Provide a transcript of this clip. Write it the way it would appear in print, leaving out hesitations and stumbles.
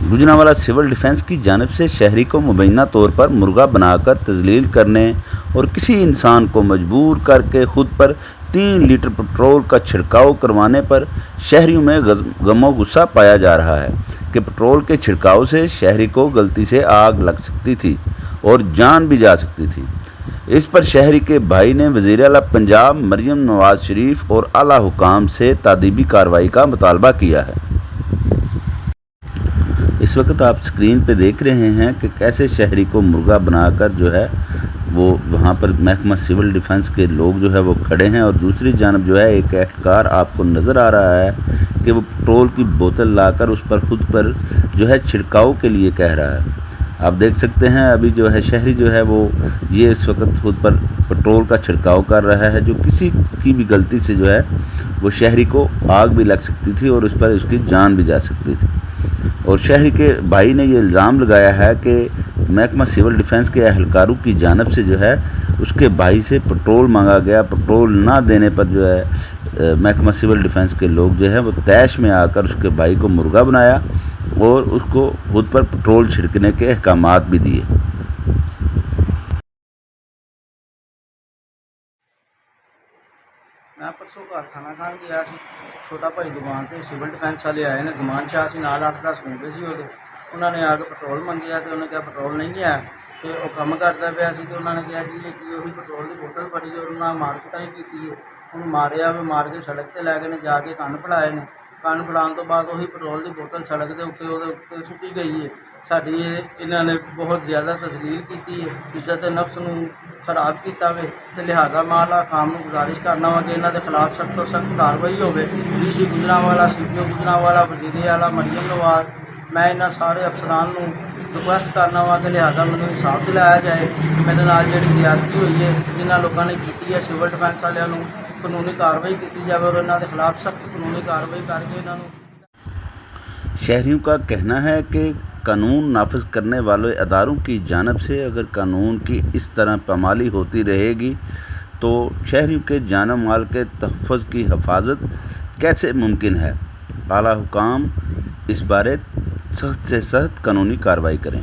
Gujranwala civil defence की जानिब से शहरी को मुबैना तौर पर मुर्गा बनाकर तजलील करने और किसी इंसान को मजबूर करके खुद पर 3 लीटर पेट्रोल का छिड़काव करवाने पर शहरियों में गमो गुस्सा पाया जा रहा है कि पेट्रोल के छिड़काव से शहरी को गलती से आग लग सकती थी और जान भी जा सकती थी। इस पर शहरी के भाई ने वज़ीर आला पंजाब मरियम नवाज शरीफ और आला हुकाम से तादीबी कार्रवाई का मुतालबा किया है। इस वक्त आप स्क्रीन पे देख रहे हैं कि कैसे शहरी को मुर्गा बनाकर जो है वो वहाँ पर महकमा सिविल डिफेंस के लोग जो है वो खड़े हैं, और दूसरी जानब जो है एक एहलकार आपको नज़र आ रहा है कि वो पेट्रोल की बोतल लाकर उस पर खुद पर जो है छिड़काव के लिए कह रहा है। आप देख सकते हैं अभी जो है शहरी जो है वो ये इस वक्त खुद पर पेट्रोल का छिड़काव कर रहा है, जो किसी की भी गलती से जो है वो शहरी को आग भी लग सकती थी और उस पर उसकी जान भी जा सकती थी। और शहरी के भाई ने ये इल्ज़ाम लगाया है कि महकमा सिविल डिफेंस के एहलकारों की जानिब से जो है उसके भाई से पेट्रोल मांगा गया। पेट्रोल ना देने पर जो है महकमा सिविल डिफेंस के लोग जो है वो तैश में आकर उसके भाई को मुर्गा बनाया और उसको खुद पर पेट्रोल छिड़कने के अहकामात भी दिए। मैं परसों कारखाना खान गया सी, छोटा भाई दुकान से सिविल डिफेंस वाले आए ने, जमान शाह से नाल 8-10 मुंडे सी उहदे। उन्होंने आके पेट्रोल मंगिया तो उन्हें कहा पेट्रोल नहीं है, तो वह कम करता पाया सी, तो उन्होंने कहा जी कि वही पेट्रोल की बोतल फड़ी और उन्होंने मार कुटाई की है। उन्होंने मारिया वे मार के सड़क पर लै गए जाके कन्न फड़ाए ने। कन्न फड़ाने तो बाद वही पेट्रोल की बोतल सड़क के उत्ते सुट्टी गई है। साड़ी इन्होंने बहुत ज़्यादा तजलील की है, इज्जत नफ्स नूं खराब किया वे, तो लिहाजा माला काम में गुजारिश करना वा कि इन्हों के खिलाफ सख्त तो सख्त कार्रवाई हो। DC गुजरांवाला, CPO गुजरांवाला, वज़ीर आला मरियम नवाज, मैं इन्होंने सारे अफसरान नूं रिक्वेस्ट करना वा कि लिहाजा मैंने इंसाफ दिलाया जाए। मेरे नाल जिहड़ी ज्यादती हुई है जिन्होंने लोगों ने की है, सिविल डिफेंस वालों नूं कानूनी कार्रवाई की जाए और इन्हों के खिलाफ सख्त कानूनी कार्रवाई करके इन्हों। शहरियों का कहना है कि कानून नाफिज करने वाले अदारों की जानिब से अगर कानून की इस तरह पामाली होती रहेगी तो शहरियों के जान माल के तहफ़्फ़ुज़ की हिफाजत कैसे मुमकिन है। आला हुकाम इस बारे सख्त से सख्त कानूनी कार्रवाई करें।